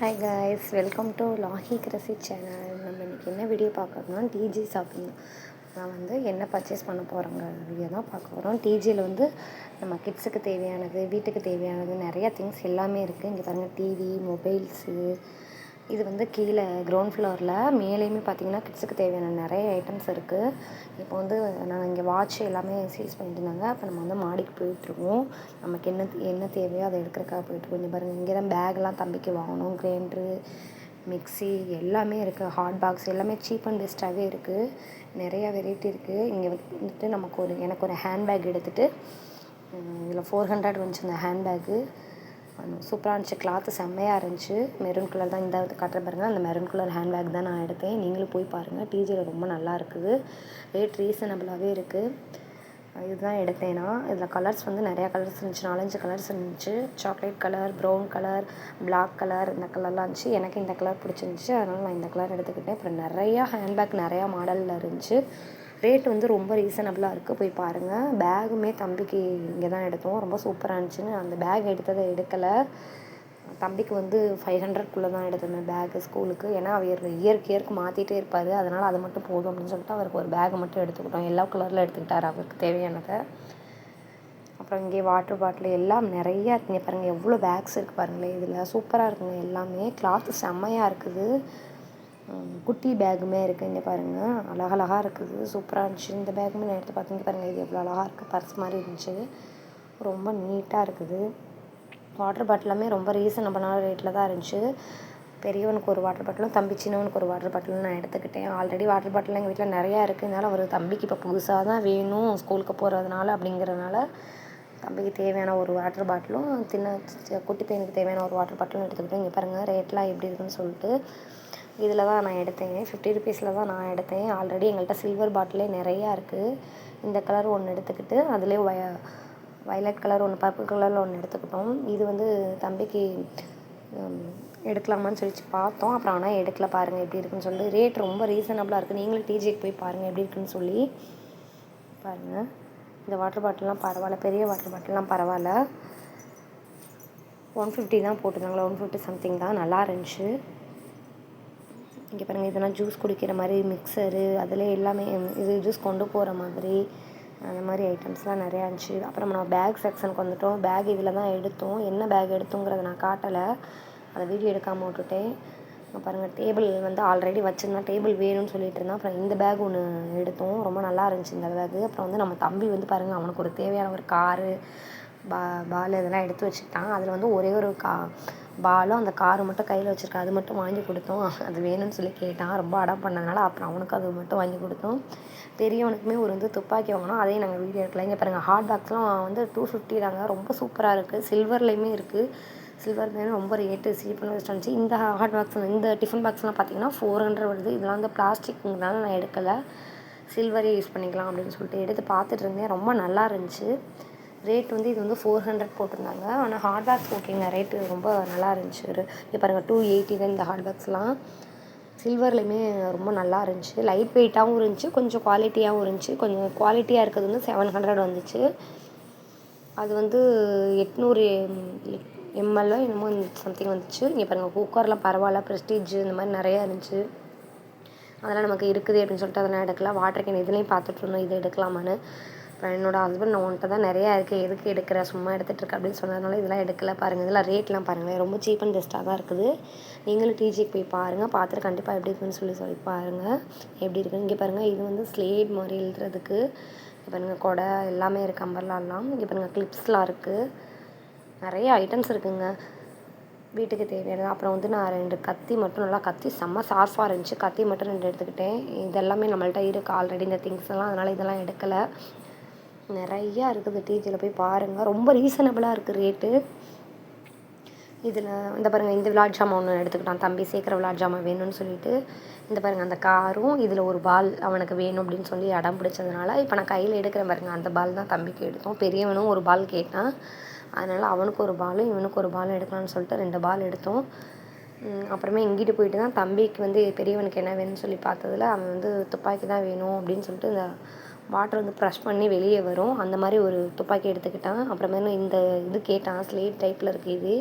Hi guys, welcome to லாஹி crazy channel. நம்ம இன்றைக்கி என்ன வீடியோ பார்க்கறோம்னா டிஜி ஷாப்பிங். நான் என்ன பர்ச்சேஸ் பண்ண போகிறோங்க வீடியோ தான் பார்க்க போகிறோம். டிஜியில் நம்ம கிட்ஸுக்கு தேவையானது, வீட்டுக்கு தேவையானது நிறையா திங்ஸ் எல்லாமே இருக்குது. இங்கே பாருங்கள், டிவி, மொபைல்ஸு. இது கீழே கிரவுண்ட் ஃப்ளோரில். மேலேயுமே பார்த்திங்கன்னா கிட்ஸுக்கு தேவையான நிறைய ஐட்டம்ஸ் இருக்குது. இப்போ நாங்கள் இங்கே வாட்ச் எல்லாமே சேல்ஸ் பண்ணிட்டு இருந்தாங்க. அப்போ நம்ம மாடிக்கு போயிட்டுருக்கோம். நமக்கு என்ன தேவையோ அதை எடுக்கிறக்காக போயிட்டுருக்கோம். இங்கே பாருங்கள், இங்கே தான் பேக்லாம் தம்பிக்கு வாங்கணும். கிரைண்டரு, மிக்ஸி எல்லாமே இருக்குது. ஹாட் பாக்ஸ் எல்லாமே சீப் அண்ட் பெஸ்ட்டாகவே இருக்குது. நிறையா வெரைட்டி இருக்குது. இங்கே எனக்கு ஒரு ஹேண்ட்பேக் எடுத்துகிட்டு இதில் 400 வந்துச்சு இந்த ஹேண்ட்பேக்கு. சூப்பராக இருந்துச்சு. கிளாத்து செம்மையாக இருந்துச்சு. மெரூன் கலர் தான். இந்த காட்டுற பாருங்கள், அந்த மெரூன் கலர் ஹேண்ட்பேக் தான் நான் எடுத்தேன். நீங்களும் போய் பாருங்கள். டிஜியில் ரொம்ப நல்லா இருக்குது. ரேட் ரீசனபிளாகவே இருக்குது. இதுதான் எடுத்தேன்னா. இதில் கலர்ஸ் நிறையா கலர்ஸ் இருந்துச்சு. 4-5 கலர்ஸ் இருந்துச்சு. Chocolate colour, brown colour, black colour, இந்த கலர்லாம் இருந்துச்சு. எனக்கு இந்த கலர் பிடிச்சிருந்துச்சு, அதனால் நான் இந்த கலர் எடுத்துக்கிட்டேன். அப்புறம் நிறையா ஹேண்ட்பேக் நிறையா மாடலில் இருந்துச்சு. ரேட் ரொம்ப ரீசனபிளாக இருக்குது. போய் பாருங்கள். பேகுமே தம்பிக்கு இங்கே தான் எடுத்தோம். ரொம்ப சூப்பராக இருந்துச்சுன்னு அந்த பேக் எடுத்ததை எடுக்கலை. தம்பிக்கு 500க்குள்ளே தான் எடுத்திருந்தேன் பேகு ஸ்கூலுக்கு. ஏன்னா அவர் இயருக்கு மாற்றிட்டே இருப்பார். அதனால் அது மட்டும் போதும் அப்படின்னு சொல்லிட்டு அவருக்கு ஒரு பேகை மட்டும் எடுத்துக்கிட்டோம். எல்லா கலரில் எடுத்துக்கிட்டார் அவருக்கு தேவையானதை. அப்புறம் இங்கே வாட்டர் பாட்டில் எல்லாம் நிறையா இருக்குங்க. பாருங்கள், எவ்வளோ பேக்ஸ் இருக்குது பாருங்களேன். இதில் சூப்பராக இருக்குங்க. எல்லாமே கிளாத்து செம்மையாக இருக்குது. குட்டி பேக்குமே இருக்குது. இங்கே பாருங்கள், அழகழகாக இருக்குது. சூப்பராக இருந்துச்சு. இந்த பேக்குமே நான் எடுத்து பார்த்தீங்க பாருங்கள். இது எவ்வளோ அழகாக இருக்குது. பர்ஸ் மாதிரி இருந்துச்சு. ரொம்ப நீட்டாக இருக்குது. வாட்டர் பாட்டிலுமே ரொம்ப ரீசனபிளான ரேட்டில் தான் இருந்துச்சு. பெரியவனுக்கு ஒரு வாட்டர் பாட்டிலும், தம்பி சின்னவனுக்கு ஒரு வாட்டர் பாட்டிலும் நான் எடுத்துக்கிட்டேன். ஆல்ரெடி வாட்டர் பாட்டில் எங்கள் வீட்டில் நிறையா இருக்குது. இதனால் அவர் தம்பிக்கு இப்போ புதுசாக தான் வேணும் ஸ்கூலுக்கு போகிறதுனால அப்படிங்கிறதுனால தம்பிக்கு தேவையான ஒரு வாட்டர் பாட்டிலும், குட்டி பையனுக்கு தேவையான ஒரு வாட்டர் பாட்டிலும் எடுத்துக்கிட்டேன். இங்கே பாருங்கள் ரேட்லாம் எப்படி இருக்குதுன்னு சொல்லிட்டு. இதில் தான் நான் எடுத்தேன். 50 ருபீஸில் தான் நான் எடுத்தேன். ஆல்ரெடி எங்கள்கிட்ட சில்வர் பாட்டிலே நிறையா இருக்குது. இந்த கலர் ஒன்று எடுத்துக்கிட்டு அதிலே வயலட் கலர் ஒன்று, பர்பிள் கலரில் ஒன்று எடுத்துக்கிட்டோம். இது தம்பிக்கு எடுக்கலாமான்னு சொல்லி பார்த்தோம். அப்புறம் ஆனால் எடுக்கல. பாருங்கள் எப்படி இருக்குன்னு சொல்லி. ரேட் ரொம்ப ரீசனபிளாக இருக்குது. நீங்களும் டிஜிக்கு போய் பாருங்கள் எப்படி இருக்குன்னு சொல்லி. பாருங்கள், இந்த வாட்டர் பாட்டில்லாம் பரவாயில்ல. பெரிய வாட்டர் பாட்டில்லாம் பரவாயில்ல. 150 தான் போட்டிருந்தாங்களா, 150 சம்திங் தான். நல்லா இருந்துச்சு. இங்கே பாருங்கள், இதெல்லாம் ஜூஸ் குடிக்கிற மாதிரி மிக்சரு, அதில் எல்லாமே இது ஜூஸ் கொண்டு போகிற மாதிரி அந்த மாதிரி ஐட்டம்ஸ்லாம் நிறையா இருந்துச்சு. அப்புறம் நம்ம பேக் செக்ஷனுக்கு வந்துவிட்டோம். பேக் இதில் தான் எடுத்தோம். என்ன பேக் எடுத்தோங்கிறத நான் காட்டலை, அதை வீடியோ எடுக்காமல் விட்டுட்டேன். பாருங்கள், டேபிள் ஆல்ரெடி வச்சுருந்தா டேபிள் வேணும்னு சொல்லிட்டு இருந்தான். அப்புறம் இந்த பேக் ஒன்று எடுத்தோம். ரொம்ப நல்லா இருந்துச்சு இந்த பேக்கு. அப்புறம் நம்ம தம்பி பாருங்கள், அவனுக்கு ஒரு தேவையான ஒரு காரு, பால் இதெல்லாம் எடுத்து வச்சுக்கிட்டான். அதில் ஒரே ஒரு பாலும் அந்த காரு மட்டும் கையில் வச்சுருக்கா. அது மட்டும் வாங்கி கொடுத்தோம். அது வேணும்னு சொல்லி கேட்டான். ரொம்ப அடம் பண்ணதுனால அப்புறம் அவனுக்கு அது மட்டும் வாங்கி கொடுத்தோம். பெரியவனுக்குமே ஒரு துப்பாக்கி வாங்கினோம். அதையும் நாங்கள் வீடியோ எடுக்கலாம். இங்கே பாருங்கள், ஹாட் பாக்ஸ்லாம் 250 தாங்க. ரொம்ப சூப்பராக இருக்குது. சில்வர்லேயுமே இருக்குது. சில்வர்லேயுமே ரொம்ப ரேட்டு சீப் பண்ணி வச்சுருந்துச்சு. இந்த ஹாட் பாக்ஸ், இந்த டிஃபன் பாக்ஸ்லாம் பார்த்திங்கன்னா 400 வருது. இதெல்லாம் பிளாஸ்டிக்னால நான் எடுக்கலை. சில்வரே யூஸ் பண்ணிக்கலாம் அப்படின்னு சொல்லிட்டு எடுத்து பார்த்துட்டு இருந்தேன். ரொம்ப நல்லா இருந்துச்சு. ரேட் இது 400 போட்டிருந்தாங்க. ஆனால் ஹாட் பாக்ஸ் ஓகேங்க, ரேட்டு ரொம்ப நல்லா இருந்துச்சு. இப்போ பாருங்கள், 280 தான் இந்த ஹாட் பாக்ஸ்லாம். சில்வர்லேயுமே ரொம்ப நல்லா இருந்துச்சு. லைட் வெயிட்டாகவும் இருந்துச்சு, கொஞ்சம் குவாலிட்டியாகவும் இருந்துச்சு. கொஞ்சம் குவாலிட்டியாக இருக்கிறது 700 வந்துச்சு. அது 800 ml என்னமோ சம்திங் வந்துச்சு. இங்கே பாருங்கள், குக்கர்லாம் பரவாயில்ல, ப்ரெஸ்டீஜ் இந்த மாதிரி நிறையா இருந்துச்சு. அதெல்லாம் நமக்கு இருக்குது அப்படின்னு சொல்லிட்டு அதெல்லாம் எடுக்கலாம். வாட்டர் கேன் இதுலேயும் பார்த்துட்டு இருந்தோம், இது எடுக்கலாமான்னு. அப்புறம் என்னோடய ஹஸ்பண்ட், நான் உன்கிட்ட தான் நிறையா இருக்குது, எதுக்கு எடுக்கிற, சும்மா எடுத்துகிட்டு இருக்க அப்படின்னு சொன்னதுனால இதெல்லாம் எடுக்கலை. பாருங்கள், இதெல்லாம் ரேட்லாம் பாருங்கள், ரொம்ப சீப் அண்ட் பெஸ்ட்டாக தான் இருக்குது. நீங்களும் டிஜிக்கு போய் பாருங்கள். பார்த்துட்டு கண்டிப்பாக எப்படி இருக்குன்னு சொல்லி பாருங்கள் எப்படி இருக்குன்னு. இங்கே பாருங்கள், இது ஸ்லேட் மாதிரி எழுதுறதுக்கு. இங்கே பாருங்கள், கொடை எல்லாமே இருக்குது. அம்பர்லாலாம். இங்கே பாருங்கள், கிளிப்ஸ்லாம் இருக்குது. நிறைய ஐட்டம்ஸ் இருக்குதுங்க வீட்டுக்கு தேவையானது. அப்புறம் நான் 2 கத்தி மட்டும், நல்லா கத்தி செம்ம ஷார்ப்பாக இருந்துச்சு. கத்தி மட்டும் 2 எடுத்துக்கிட்டேன். இதெல்லாமே நம்மள்ட்ட இருக்குது ஆல்ரெடி இந்த திங்ஸ் எல்லாம், அதனால் இதெல்லாம் எடுக்கலை. நிறையா இருக்குது. டிஜியில் போய் பாருங்கள். ரொம்ப ரீசனபிளாக இருக்குது ரேட்டு. இதில் இந்த பாருங்கள், இந்த விளாட் ஜாமான் ஒன்று எடுத்துக்கிட்டான் தம்பி. சீக்கிரம் விளாட் ஜாமான் வேணும்னு சொல்லிட்டு. இந்த பாருங்கள், அந்த காரும் இதில் ஒரு பால் அவனுக்கு வேணும் அப்படின்னு சொல்லி அடம் பிடிச்சதுனால இப்போ நான் கையில் எடுக்கிறேன் பாருங்கள், அந்த பால் தான் தம்பிக்கு எடுத்தோம். பெரியவனும் ஒரு பால் கேட்டான். அதனால் அவனுக்கு ஒரு பாலும் இவனுக்கு ஒரு பாலும் எடுக்கலாம்னு சொல்லிட்டு 2 பால் எடுத்தோம். அப்புறமே இங்கிட்டு போயிட்டு தான் தம்பிக்கு பெரியவனுக்கு என்ன வேணும்னு சொல்லி பார்த்ததில் அவன் துப்பாக்கி தான் வேணும் அப்படின்னு சொல்லிட்டு இந்த வாட்டர் ப்ரெஷ் பண்ணி வெளியே வரும் அந்த மாதிரி ஒரு துப்பாக்கி எடுத்துக்கிட்டான். அப்புறமேலும் இந்த இது கேட்டான், ஸ்லேட் டைப்பில் இருக்குது. இது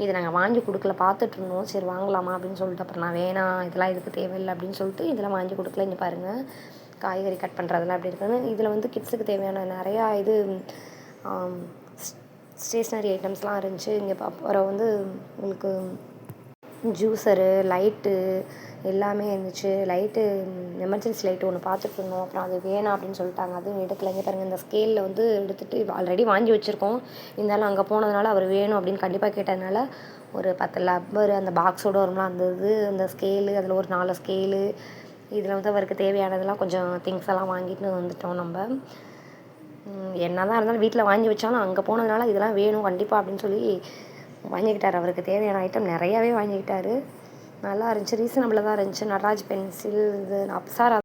இது நாங்கள் வாங்கி கொடுக்கல, பார்த்துட்ருந்தோம். சரி வாங்கலாமா அப்படின்னு சொல்லிட்டு, அப்புறம் நான் வேணாம் இதெல்லாம் இதுக்கு தேவையில்லை அப்படின்னு சொல்லிட்டு இதெல்லாம் வாங்கி கொடுக்கல. இங்கே பாருங்கள் காய்கறி கட் பண்ணுறதெல்லாம் எப்படி இருக்குன்னு. இதில் வந்து கிட்ஸுக்கு தேவையான நிறையா இது ஸ்டேஷ்னரி ஐட்டம்ஸ்லாம் இருந்துச்சு. இங்கே அப்புறம் வந்து உங்களுக்கு ஜூஸரு, லைட்டு எல்லாமே இருந்துச்சு. லைட்டு எமர்ஜென்சி லைட்டு ஒன்று பார்த்துட்டு இருந்தோம். அப்புறம் அது வேணாம் அப்படின்னு சொல்லிட்டாங்க, அதுவும் எடுக்கல. இங்கே பாருங்கள் இந்த ஸ்கேலில் வந்து எடுத்துகிட்டு ஆல்ரெடி வாங்கி வச்சுருக்கோம். இருந்தாலும் அங்கே போனதுனால அவர் வேணும் அப்படின்னு கண்டிப்பாக கேட்டதுனால ஒரு 10 லப்பர் அந்த பாக்ஸோடு வரும்லாம் அந்த இது, அந்த ஸ்கேலு, அதில் ஒரு 4 ஸ்கேலு, இதில் வந்து அவருக்கு தேவையானதெல்லாம் கொஞ்சம் திங்ஸ் எல்லாம் வாங்கிட்டு வந்துட்டோம். நம்ம என்ன தான் இருந்தாலும் வீட்டில் வாங்கி வச்சாலும் அங்கே போனதுனால இதெல்லாம் வேணும் கண்டிப்பாக அப்படின்னு சொல்லி வாங்கிக்கிட்டார். அவருக்கு தேவையான ஐட்டம் நிறையாவே வாங்கிக்கிட்டார். நல்லா இருந்துச்சு, ரீசனபிளாக தான் இருந்துச்சு. நடராஜ் பென்சில், இது அப்சாரா